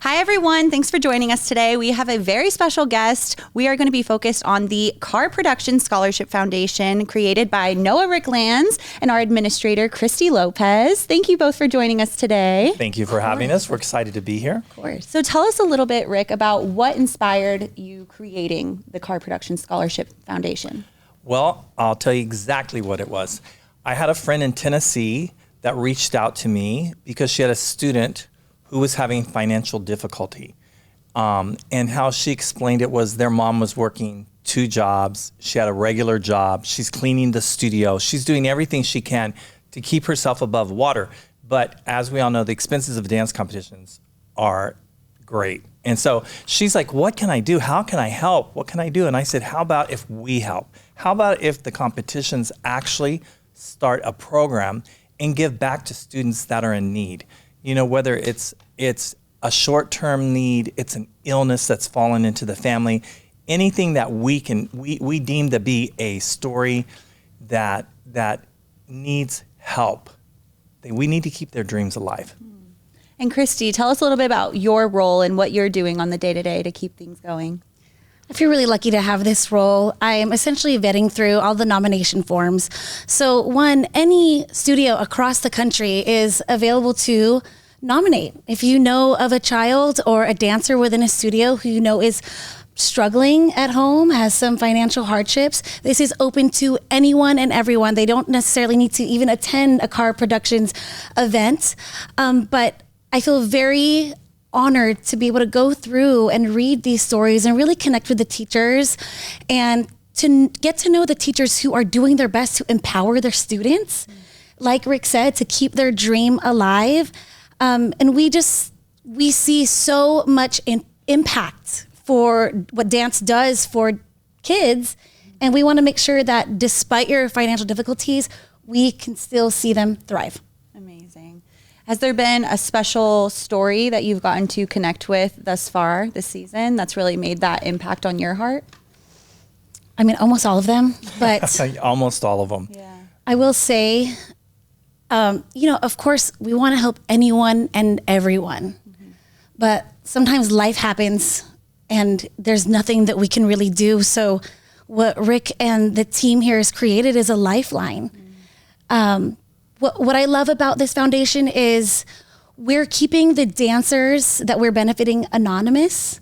Hi, everyone. Thanks for joining us today. We have a very special guest. We are going to be focused on the Car Production Scholarship Foundation created by Noah Rick Lands and our administrator, Christy Lopez. Thank you both for joining us today. Thank you for having us. We're excited to be here. Of course. So tell us a little bit, Rick, about what inspired you creating the Car Production Scholarship Foundation. Well, I'll tell you exactly what it was. I had a friend in Tennessee that reached out to me because she had a student who was having financial difficulty. And how she explained it was their mom was working 2 jobs. She had a regular job. She's cleaning the studio. She's doing everything she can to keep herself above water. But as we all know, the expenses of dance competitions are great. And so she's like, what can I do? How can I help? What can I do? And I said, how about if we help? How about if the competitions actually start a program and give back to students that are in need? You know, whether it's a short-term need, it's an illness that's fallen into the family, anything that we deem to be a story that needs help. We need to keep their dreams alive. And Christy, tell us a little bit about your role and what you're doing on the day-to-day to keep things going. I feel really lucky to have this role. I am essentially vetting through all the nomination forms. So any studio across the country is available to nominate. If you know of a child or a dancer within a studio who you know is struggling at home, has some financial hardships, this is open to anyone and everyone. They don't necessarily need to even attend a Car Productions event. But I feel very honored to be able to go through and read these stories and really connect with the teachers and to get to know the teachers who are doing their best to empower their students, like Rick said, to keep their dream alive. And we see so much impact for what dance does for kids. And we want to make sure that despite your financial difficulties, we can still see them thrive. Amazing. Has there been a special story that you've gotten to connect with thus far this season that's really made that impact on your heart? I mean, almost all of them, but almost all of them. Yeah. I will say, of course, we want to help anyone and everyone, but sometimes life happens and there's nothing that we can really do. So what Rick and the team here has created is a lifeline. What I love about this foundation is we're keeping the dancers that we're benefiting anonymous.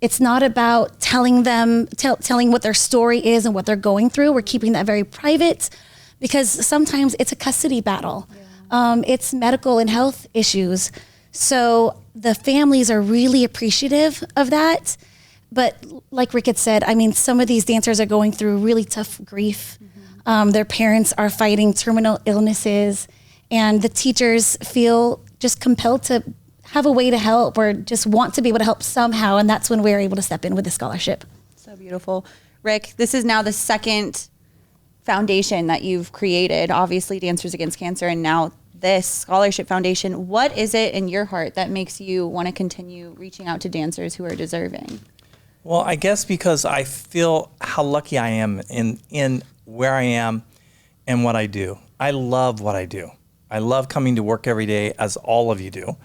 It's not about telling what their story is and what they're going through. We're keeping that very private because sometimes it's a custody battle. Yeah. It's medical and health issues. So the families are really appreciative of that. But like Rick had said, I mean, some of these dancers are going through really tough grief. Their parents are fighting terminal illnesses, and the teachers feel just compelled to have a way to help or just want to be able to help somehow, and that's when we're able to step in with the scholarship. So beautiful. Rick, this is now the second foundation that you've created, obviously Dancers Against Cancer, and now this scholarship foundation. What is it in your heart that makes you want to continue reaching out to dancers who are deserving? Well, I guess because I feel how lucky I am in where I am and what I do. I love what I do. I love coming to work every day, as all of you do.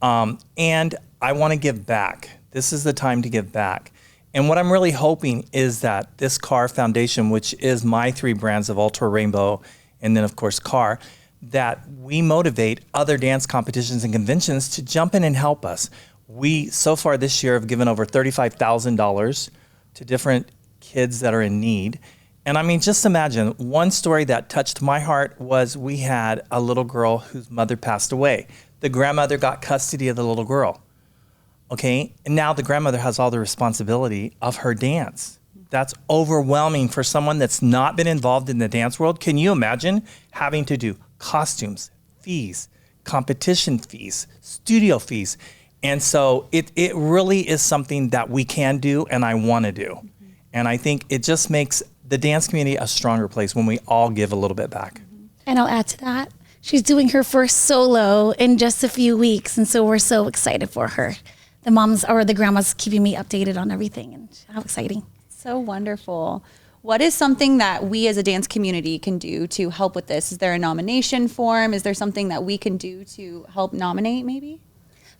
And I want to give back. This is the time to give back. And what I'm really hoping is that this Car Foundation, which is my 3 brands of Ultra Rainbow, and then of course Car, that we motivate other dance competitions and conventions to jump in and help us. We, so far this year, have given over $35,000 to different kids that are in need. And I mean, just imagine, one story that touched my heart was we had a little girl whose mother passed away. The grandmother got custody of the little girl, okay? And now the grandmother has all the responsibility of her dance. That's overwhelming for someone that's not been involved in the dance world. Can you imagine having to do costumes, fees, competition fees, studio fees? And so it really is something that we can do and I want to do. And I think it just makes the dance community a stronger place when we all give a little bit back. And I'll add to that, she's doing her first solo in just a few weeks. And so we're so excited for her. The moms or the grandma's keeping me updated on everything, and how exciting. So wonderful. What is something that we as a dance community can do to help with this? Is there a nomination form? Is there something that we can do to help nominate maybe?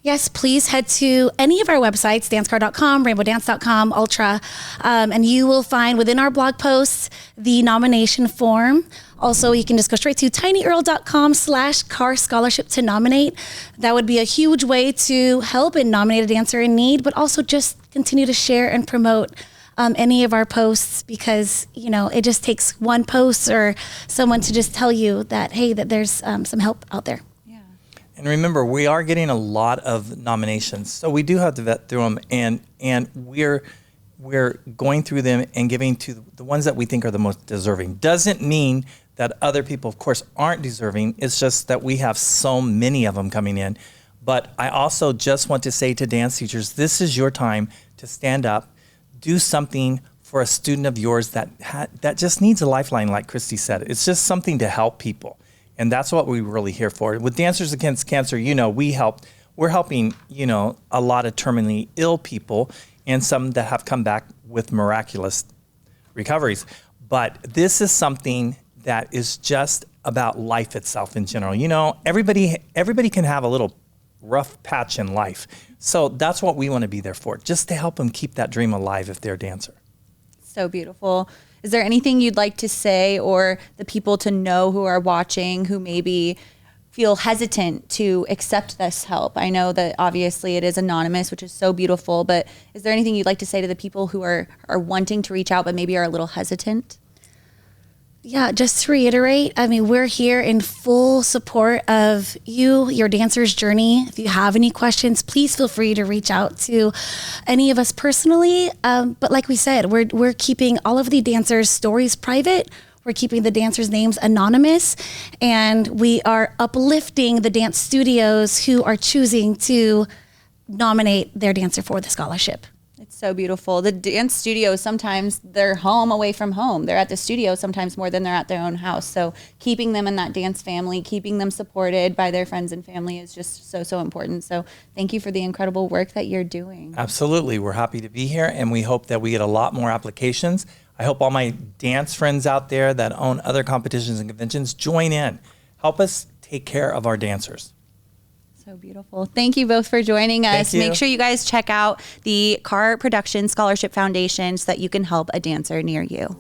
Yes, please head to any of our websites, dancecar.com, rainbowdance.com, Ultra, and you will find within our blog posts the nomination form. Also, you can just go straight to tinyurl.com/car scholarship to nominate. That would be a huge way to help and nominate a dancer in need, but also just continue to share and promote any of our posts, because, you know, it just takes one post or someone to just tell you that, hey, that there's some help out there. And remember, we are getting a lot of nominations, so we do have to vet through them, and we're going through them and giving to the ones that we think are the most deserving. Doesn't mean that other people, of course, aren't deserving. It's just that we have so many of them coming in. But I also just want to say to dance teachers, this is your time to stand up, do something for a student of yours that just needs a lifeline, like Christy said. It's just something to help people. And that's what we're really here for. With Dancers Against Cancer, you know, we're helping, you know, a lot of terminally ill people and some that have come back with miraculous recoveries. But this is something that is just about life itself in general. You know, everybody can have a little rough patch in life. So that's what we want to be there for, just to help them keep that dream alive if they're a dancer. So beautiful. Is there anything you'd like to say, or the people to know who are watching who maybe feel hesitant to accept this help? I know that obviously it is anonymous, which is so beautiful, but is there anything you'd like to say to the people who are wanting to reach out but maybe are a little hesitant? Yeah, just to reiterate, I mean, we're here in full support of you, your dancer's journey. If you have any questions, please feel free to reach out to any of us personally. But like we said, we're keeping all of the dancers' stories private. We're keeping the dancers' names anonymous, and we are uplifting the dance studios who are choosing to nominate their dancer for the scholarship. It's so beautiful. The dance studios, sometimes they're home away from home. They're at the studio sometimes more than they're at their own house. So keeping them in that dance family, keeping them supported by their friends and family is just so important. So thank you for the incredible work that you're doing. Absolutely. We're happy to be here, and we hope that we get a lot more applications. I hope all my dance friends out there that own other competitions and conventions join in. Help us take care of our dancers. So beautiful. Thank you both for joining us. Make sure you guys check out the Car Production Scholarship Foundation so that you can help a dancer near you.